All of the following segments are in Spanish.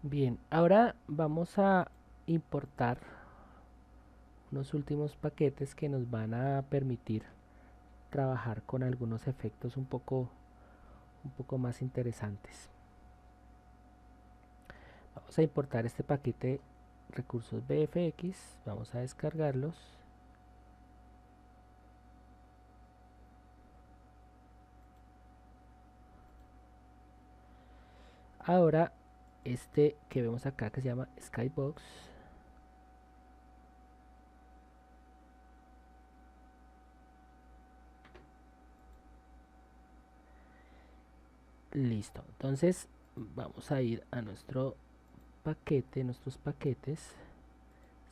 Bien, ahora vamos a importar unos últimos paquetes que nos van a permitir trabajar con algunos efectos un poco más interesantes. Vamos a importar este paquete recursos VFX, vamos a descargarlos. Ahora este que vemos acá que se llama Skybox, listo. Entonces vamos a ir a nuestro paquete, nuestros paquetes.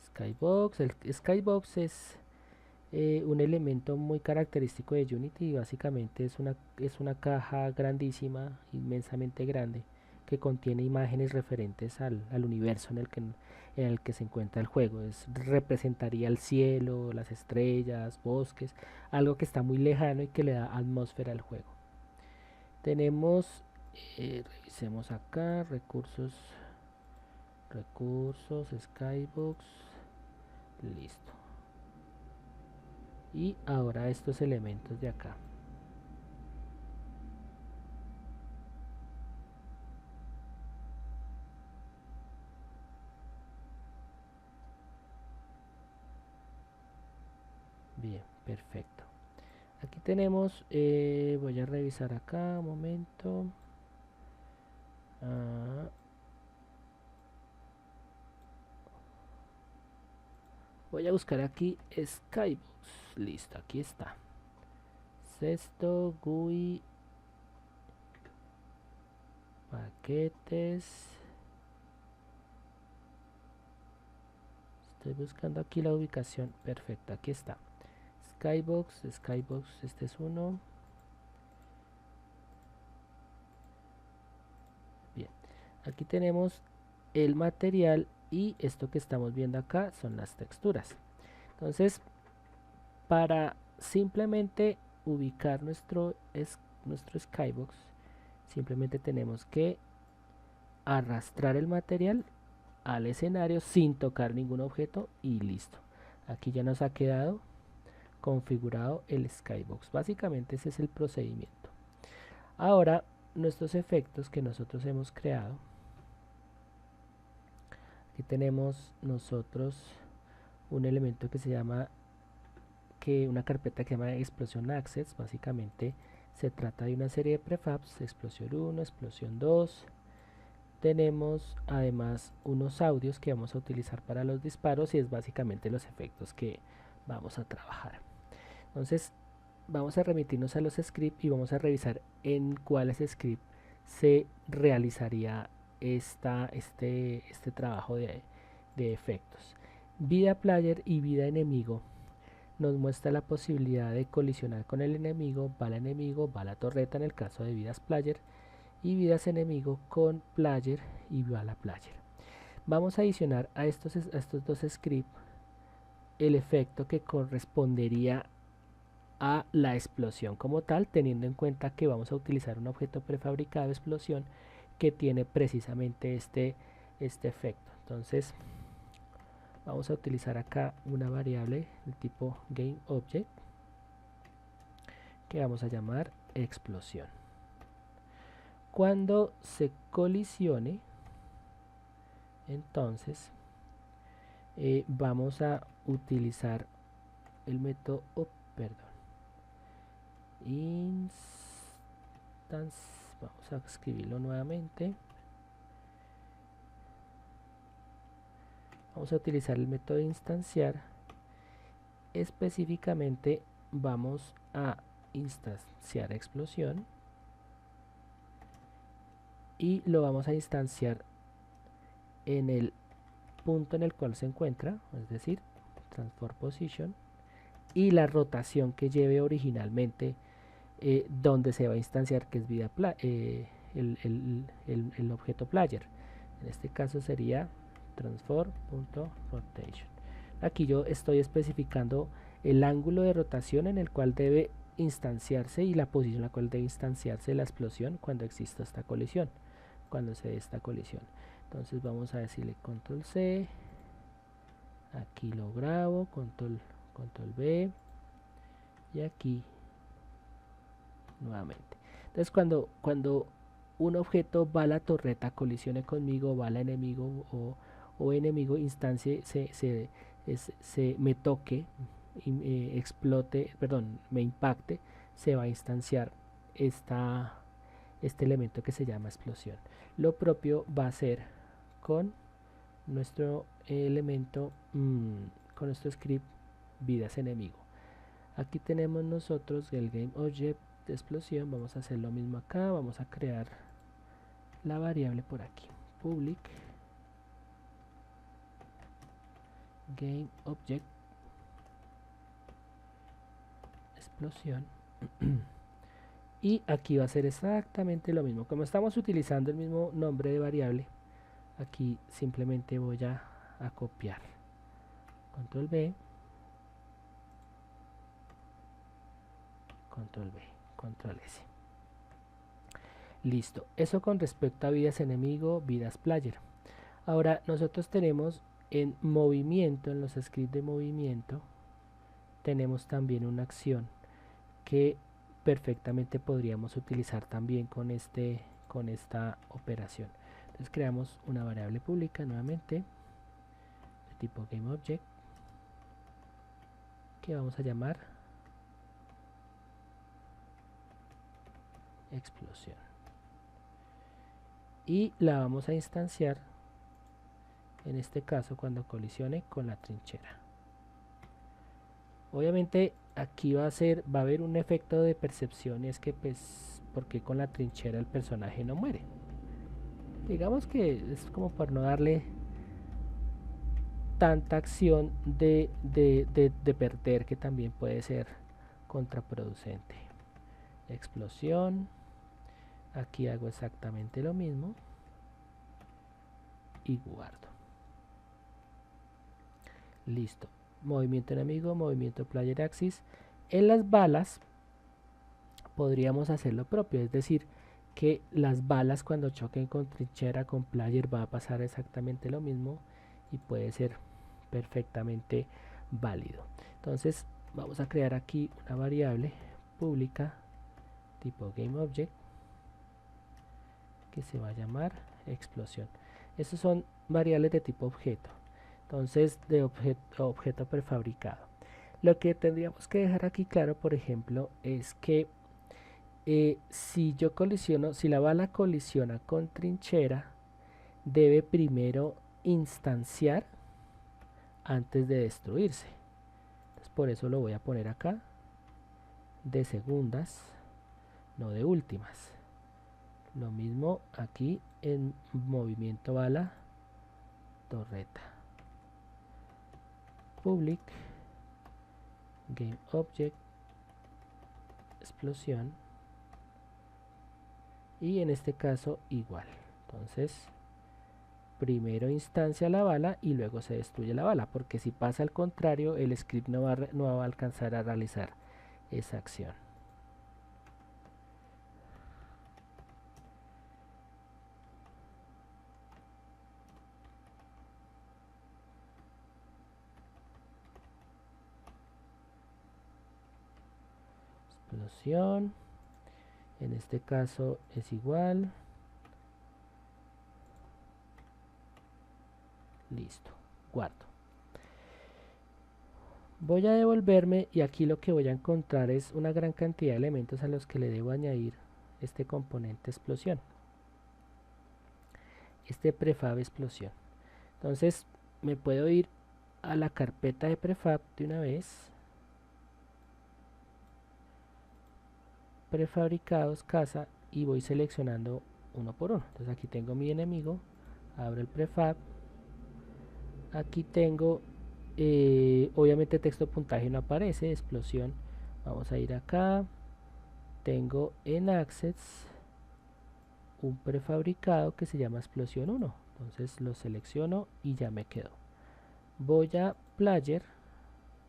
Skybox, el Skybox es un elemento muy característico de Unity. Básicamente es una caja grandísima, inmensamente grande, que contiene imágenes referentes al universo en el que se encuentra el juego. Representaría el cielo, las estrellas, bosques, algo que está muy lejano y que le da atmósfera al juego. Tenemos, revisemos acá, recursos, Skybox, listo. Y ahora estos elementos de acá. Bien, perfecto. Aquí tenemos, voy a revisar acá un momento. Ah, voy a buscar aquí Skybox. Listo, aquí está. Sexto, GUI, paquetes. Estoy buscando aquí la ubicación. Perfecto, aquí está. Skybox, este es uno. Bien, aquí tenemos el material y esto que estamos viendo acá son las texturas. Entonces, para simplemente ubicar nuestro Skybox, simplemente tenemos que arrastrar el material al escenario sin tocar ningún objeto y listo. Aquí ya nos ha quedado configurado el Skybox. Básicamente ese es el procedimiento. Ahora, nuestros efectos que nosotros hemos creado. Aquí tenemos nosotros un elemento que se llama una carpeta que se llama Explosion Access. Básicamente se trata de una serie de prefabs, explosión 1, explosión 2. Tenemos además unos audios que vamos a utilizar para los disparos y es básicamente los efectos que vamos a trabajar. Entonces vamos a remitirnos a los scripts y vamos a revisar en cuáles scripts se realizaría este trabajo de efectos. Vida player y vida enemigo nos muestra la posibilidad de colisionar con el enemigo, bala torreta en el caso de vidas player, y vidas enemigo con player y bala player. Vamos a adicionar a estos dos scripts el efecto que correspondería a la explosión como tal, teniendo en cuenta que vamos a utilizar un objeto prefabricado de explosión que tiene precisamente este efecto. Entonces vamos a utilizar acá una variable de tipo GameObject que vamos a llamar explosión. Cuando se colisione, entonces vamos a utilizar el método, instance, vamos a escribirlo nuevamente. Vamos a utilizar el método instanciar. Específicamente vamos a instanciar explosión y lo vamos a instanciar en el punto en el cual se encuentra, es decir, transform position, y la rotación que lleve originalmente donde se va a instanciar, que es el objeto player. En este caso sería transform.rotation. Aquí yo estoy especificando el ángulo de rotación en el cual debe instanciarse y la posición en la cual debe instanciarse la explosión cuando exista esta colisión. cuando se dé esta colisión. Entonces vamos a decirle control C, aquí lo grabo, control V, y aquí nuevamente. Entonces cuando un objeto va a la torreta, colisione conmigo, va al enemigo o enemigo instancia me toque, explote, perdón, me impacte, se va a instanciar este elemento que se llama explosión. Lo propio va a ser con nuestro elemento, con nuestro script vidas enemigo. Aquí tenemos nosotros el GameObject de explosión. Vamos a hacer lo mismo acá. Vamos a crear la variable por aquí, public GameObject explosión. Y aquí va a ser exactamente lo mismo. Como estamos utilizando el mismo nombre de variable, aquí simplemente voy a copiar. Control V, Control V, Control S. Listo. Eso con respecto a vidas enemigo, vidas player. Ahora nosotros tenemos en movimiento, en los scripts de movimiento, tenemos también una acción que perfectamente podríamos utilizar también con esta operación. Entonces creamos una variable pública nuevamente de tipo GameObject que vamos a llamar explosión y la vamos a instanciar en este caso cuando colisione con la trinchera. Obviamente aquí va a haber un efecto de percepción, y es que pues porque con la trinchera el personaje no muere. Digamos que es como por no darle tanta acción de perder, que también puede ser contraproducente. Explosión, aquí hago exactamente lo mismo y guardo. Listo. Movimiento enemigo, movimiento player axis. En las balas podríamos hacer lo propio, es decir, que las balas cuando choquen con trinchera, con player, va a pasar exactamente lo mismo y puede ser perfectamente válido. Entonces vamos a crear aquí una variable pública tipo GameObject que se va a llamar explosión. Esas son variables de tipo objeto, entonces de objeto prefabricado. Lo que tendríamos que dejar aquí claro, por ejemplo, es que si yo colisiono, si la bala colisiona con trinchera, debe primero instanciar antes de destruirse. Entonces por eso lo voy a poner acá de segundas, no de últimas. Lo mismo aquí en movimiento bala torreta. Public GameObject explosión, y en este caso igual. Entonces primero instancia la bala y luego se destruye la bala, porque si pasa al contrario el script no va a alcanzar a realizar esa acción. Explosión, en este caso es igual. Listo, guardo. Voy a devolverme y aquí lo que voy a encontrar es una gran cantidad de elementos a los que le debo añadir este componente explosión, este prefab explosión. Entonces me puedo ir a la carpeta de prefab de una vez, prefabricados, casa, y voy seleccionando uno por uno. Entonces aquí tengo mi enemigo, abro el prefab, aquí tengo obviamente texto puntaje no aparece, explosión. Vamos a ir acá, tengo en Access un prefabricado que se llama explosión 1, entonces lo selecciono y ya me quedó. Voy a player,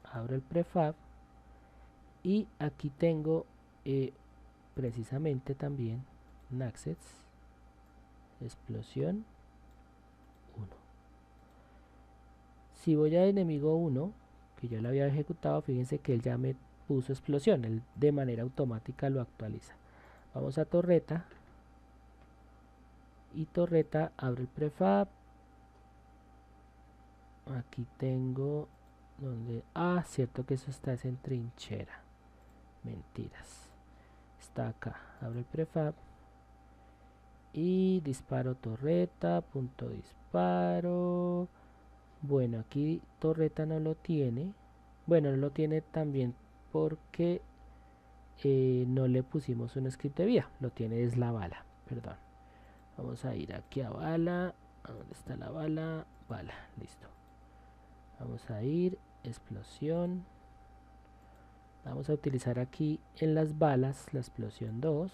abro el prefab y aquí tengo precisamente también en Access explosión 1. Si voy a enemigo 1, que yo lo había ejecutado, fíjense que él ya me puso explosión, él de manera automática lo actualiza. Vamos a torreta, y torreta abre el prefab. Aquí tengo donde, cierto que eso está en trinchera, mentiras, está acá, abre el prefab y disparo torreta, punto disparo. Bueno, aquí torreta no lo tiene, bueno, no lo tiene también porque no le pusimos un script de vía, lo tiene es la bala, perdón. Vamos a ir aquí a bala, ¿a dónde está la bala? Bala, listo. Vamos a ir, explosión. Vamos a utilizar aquí en las balas la explosión 2.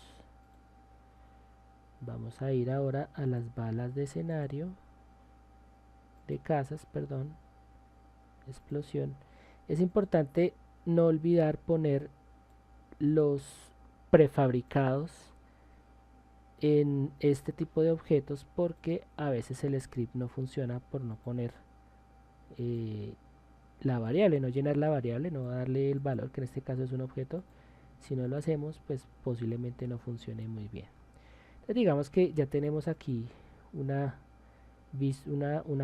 Vamos a ir ahora a las balas de escenario, de casas, perdón, explosión. Es importante no olvidar poner los prefabricados en este tipo de objetos porque a veces el script no funciona por no poner la variable, no llenar la variable, no darle el valor, que en este caso es un objeto. Si no lo hacemos, pues posiblemente no funcione muy bien. Entonces digamos que ya tenemos aquí una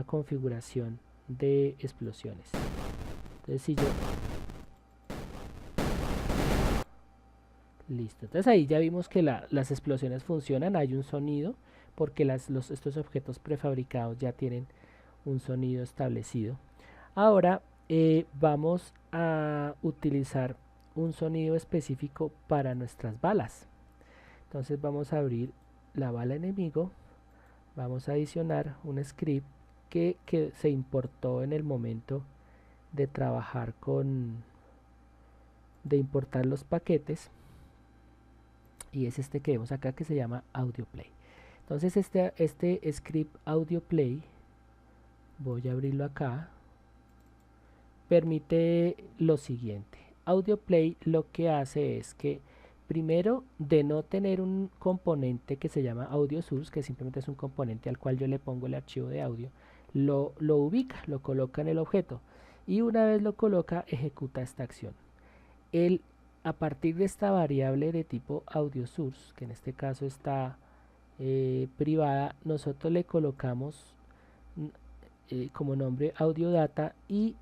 configuración de explosiones. Entonces si yo listo, entonces ahí ya vimos que las explosiones funcionan, hay un sonido porque estos objetos prefabricados ya tienen un sonido establecido. Ahora vamos a utilizar un sonido específico para nuestras balas. Entonces vamos a abrir la bala enemigo, vamos a adicionar un script que se importó en el momento de trabajar de importar los paquetes, y es este que vemos acá que se llama audio play. Entonces este script audio play, voy a abrirlo acá, permite lo siguiente. Audio play lo que hace es que primero, de no tener un componente que se llama audio source, que simplemente es un componente al cual yo le pongo el archivo de audio, lo ubica, lo coloca en el objeto, y una vez lo coloca ejecuta esta acción. A partir de esta variable de tipo audio source, que en este caso está privada, nosotros le colocamos como nombre audio data y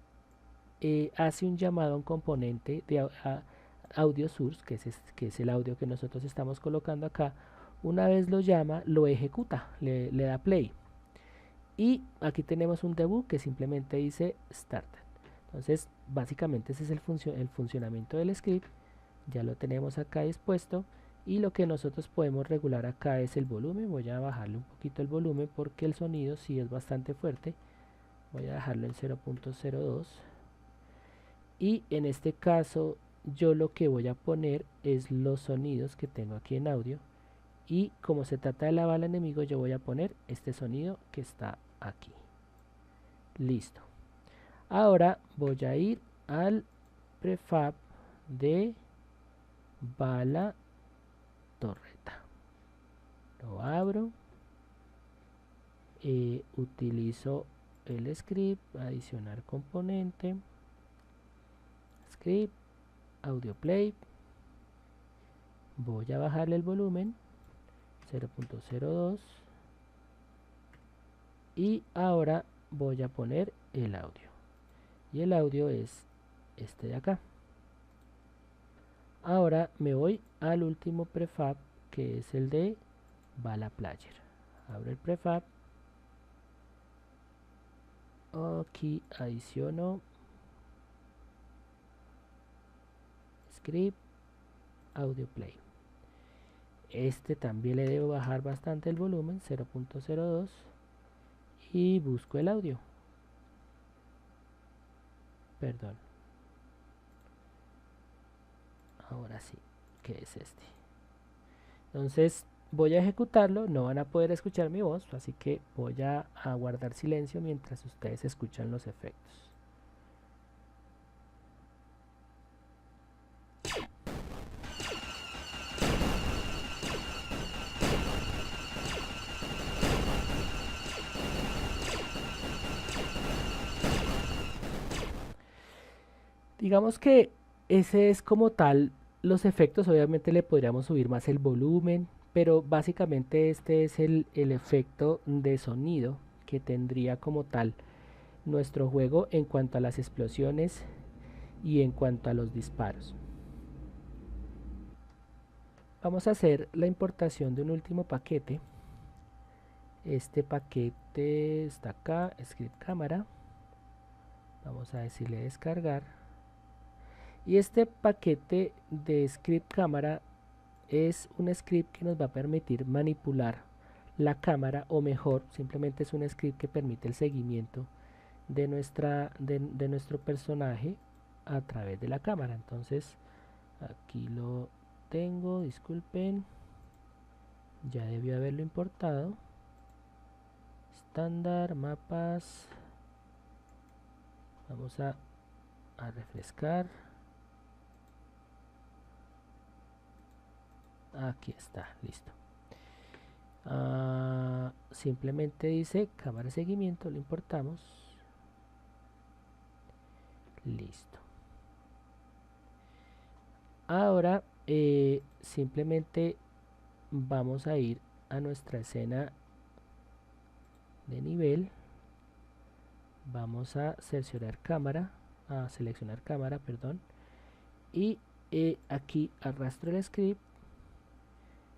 hace un llamado a un componente de audio source, que es el audio que nosotros estamos colocando acá. Una vez lo llama, lo ejecuta, le da play. Y aquí tenemos un debug que simplemente dice start. Entonces, básicamente ese es el funcionamiento del script. Ya lo tenemos acá dispuesto. Y lo que nosotros podemos regular acá es el volumen. Voy a bajarle un poquito el volumen porque el sonido sí es bastante fuerte. Voy a dejarlo en 0.02. Y en este caso yo lo que voy a poner es los sonidos que tengo aquí en audio, y como se trata de la bala enemigo yo voy a poner este sonido que está aquí. Listo. Ahora voy a ir al prefab de bala torreta, lo abro, utilizo el script adicionar componente, script audio play, voy a bajarle el volumen 0.02 y ahora voy a poner el audio, y el audio es este de acá. Ahora me voy al último prefab, que es el de bala player. Abro el prefab, aquí adiciono script audio play. Este también le debo bajar bastante el volumen 0.02 y busco el audio, perdón, ahora sí, que es este. Entonces voy a ejecutarlo, no van a poder escuchar mi voz, así que voy a guardar silencio mientras ustedes escuchan los efectos. Digamos que ese es como tal los efectos. Obviamente le podríamos subir más el volumen, pero básicamente este es el efecto de sonido que tendría como tal nuestro juego en cuanto a las explosiones y en cuanto a los disparos. Vamos a hacer la importación de un último paquete. Este paquete está acá, script cámara. Vamos a decirle descargar. Y este paquete de script cámara es un script que nos va a permitir manipular la cámara, o mejor, simplemente es un script que permite el seguimiento de nuestro personaje a través de la cámara. Entonces aquí lo tengo, disculpen, ya debió haberlo importado. Estándar, mapas, vamos a refrescar. Aquí está, listo. Simplemente dice cámara de seguimiento, lo importamos, listo. Ahora simplemente vamos a ir a nuestra escena de nivel, vamos a seleccionar cámara, perdón, y aquí arrastro el script,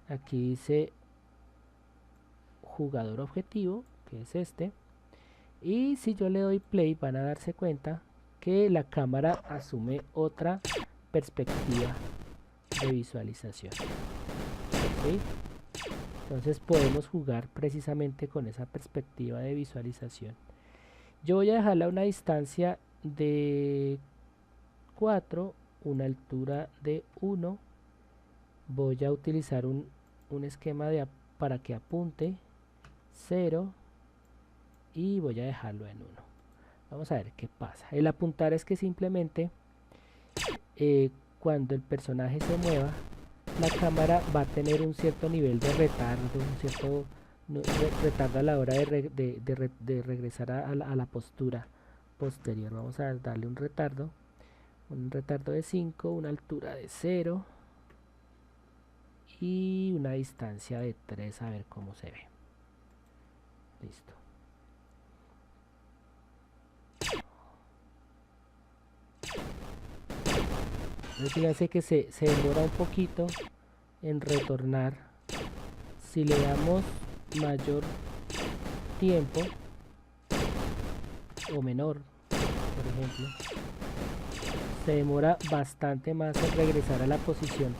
aquí dice jugador objetivo, que es este, y si yo le doy play van a darse cuenta que la cámara asume otra perspectiva de visualización. ¿Sí? Entonces podemos jugar precisamente con esa perspectiva de visualización. Yo voy a dejarla a una distancia de 4, una altura de 1. Voy a utilizar un esquema para que apunte 0 y voy a dejarlo en 1. Vamos a ver qué pasa. El apuntar es que simplemente cuando el personaje se mueva, la cámara va a tener un cierto nivel de retardo, un cierto retardo a la hora de regresar a la postura posterior. Vamos a darle un retardo de 5, una altura de 0 y una distancia de 3, a ver cómo se ve. Listo. Entonces fíjense que se demora un poquito en retornar. Si le damos mayor tiempo o menor, por ejemplo, se demora bastante más en regresar a la posición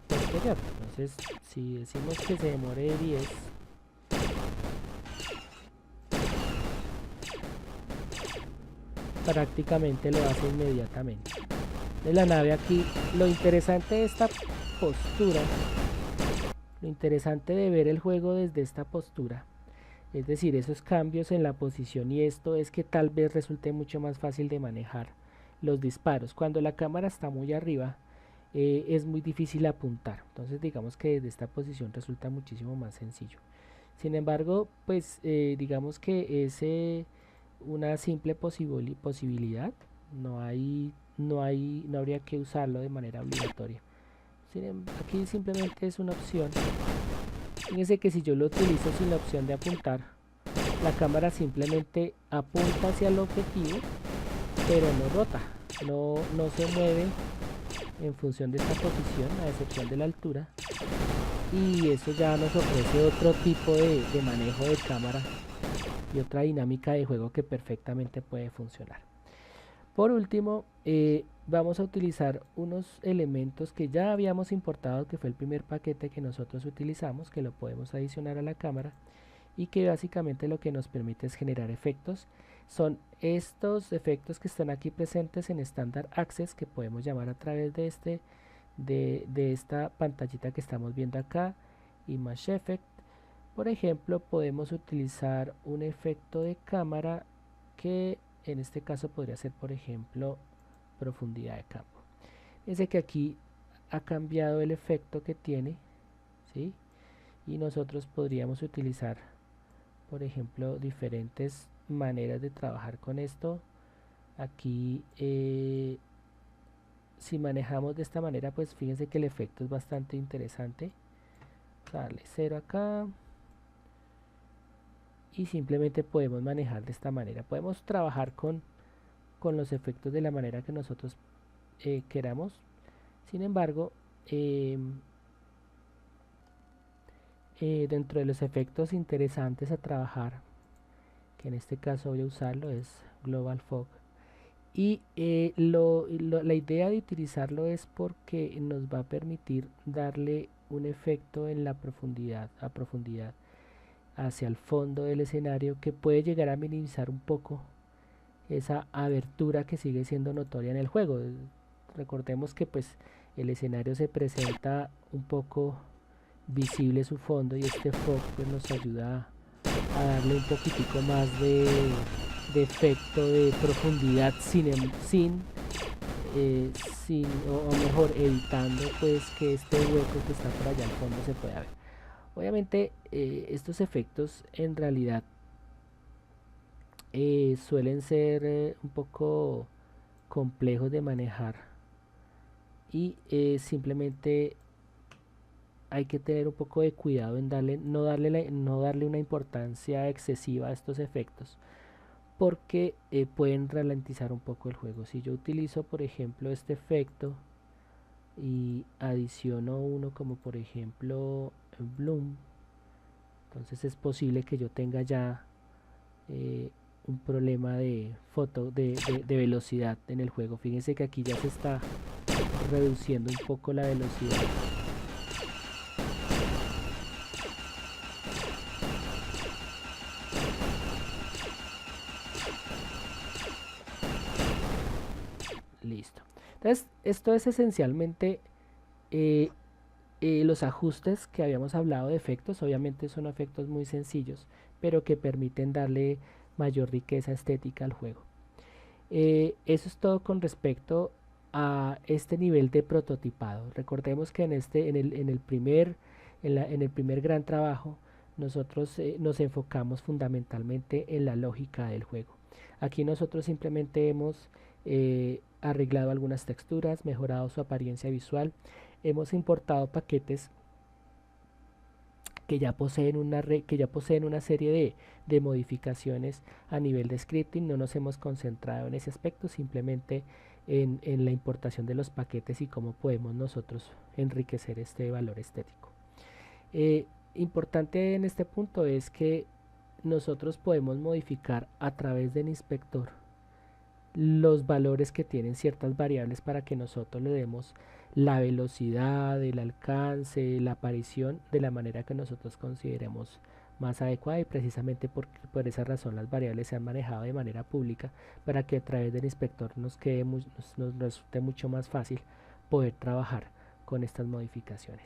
posterior. Entonces si decimos que se demore 10, prácticamente lo hace inmediatamente. De la nave aquí, lo interesante de esta postura, lo interesante de ver el juego desde esta postura, es decir, esos cambios en la posición, y esto es que tal vez resulte mucho más fácil de manejar los disparos. Cuando la cámara está muy arriba, es muy difícil apuntar. Entonces digamos que desde esta posición resulta muchísimo más sencillo. Sin embargo, pues digamos que es una simple posibilidad. No habría que usarlo de manera obligatoria. Aquí simplemente es una opción. Fíjense que si yo lo utilizo sin la opción de apuntar, la cámara simplemente apunta hacia el objetivo, pero no rota, no se mueve en función de esta posición, a excepción de la altura. Y eso ya nos ofrece otro tipo de manejo de cámara y otra dinámica de juego que perfectamente puede funcionar. Por último, vamos a utilizar unos elementos que ya habíamos importado, que fue el primer paquete que nosotros utilizamos, que lo podemos adicionar a la cámara y que básicamente lo que nos permite es generar efectos. Son estos efectos que están aquí presentes en Standard Access, que podemos llamar a través de esta pantallita que estamos viendo acá, Image Effect. Por ejemplo, podemos utilizar un efecto de cámara que en este caso podría ser, por ejemplo, profundidad de campo. Fíjense que aquí ha cambiado el efecto que tiene, ¿sí? Y nosotros podríamos utilizar, por ejemplo, diferentes maneras de trabajar con esto. Aquí si manejamos de esta manera, pues fíjense que el efecto es bastante interesante. Darle 0 acá y simplemente podemos manejar de esta manera. Podemos trabajar con los efectos de la manera que nosotros queramos. Sin embargo, dentro de los efectos interesantes a trabajar, que en este caso voy a usarlo, es Global Fog. Y la idea de utilizarlo es porque nos va a permitir darle un efecto en la profundidad, a profundidad hacia el fondo del escenario, que puede llegar a minimizar un poco esa abertura que sigue siendo notoria en el juego. Recordemos que pues el escenario se presenta un poco visible su fondo, y este fog pues nos ayuda a darle un poquitico más de efecto de profundidad o mejor, evitando pues que este hueco que está por allá al fondo se pueda ver. Obviamente estos efectos en realidad suelen ser un poco complejos de manejar, y simplemente hay que tener un poco de cuidado en no darle una importancia excesiva a estos efectos, porque pueden ralentizar un poco el juego. Si yo utilizo por ejemplo este efecto y adiciono uno como por ejemplo Bloom, entonces es posible que yo tenga ya un problema de velocidad en el juego. Fíjense que aquí ya se está reduciendo un poco la velocidad. Listo. Entonces, esto es esencialmente eh, los ajustes que habíamos hablado de efectos. Obviamente son efectos muy sencillos, pero que permiten darle mayor riqueza estética al juego. Eso es todo con respecto a este nivel de prototipado. Recordemos que en el primer gran trabajo nosotros nos enfocamos fundamentalmente en la lógica del juego. Aquí nosotros simplemente hemos arreglado algunas texturas, mejorado su apariencia visual, hemos importado paquetes que ya poseen una serie de modificaciones a nivel de scripting. No nos hemos concentrado en ese aspecto, simplemente en la importación de los paquetes y cómo podemos nosotros enriquecer este valor estético. Importante en este punto es que nosotros podemos modificar a través del inspector los valores que tienen ciertas variables para que nosotros le demos la velocidad, el alcance, la aparición de la manera que nosotros consideremos más adecuada, y precisamente por esa razón las variables se han manejado de manera pública para que a través del inspector nos resulte mucho más fácil poder trabajar con estas modificaciones.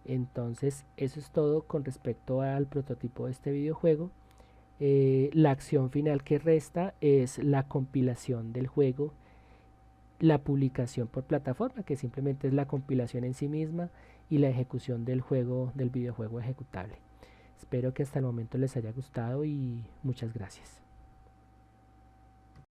Entonces eso es todo con respecto al prototipo de este videojuego. La acción final que resta es la compilación del juego, la publicación por plataforma, que simplemente es la compilación en sí misma, y la ejecución del videojuego ejecutable. Espero que hasta el momento les haya gustado y muchas gracias.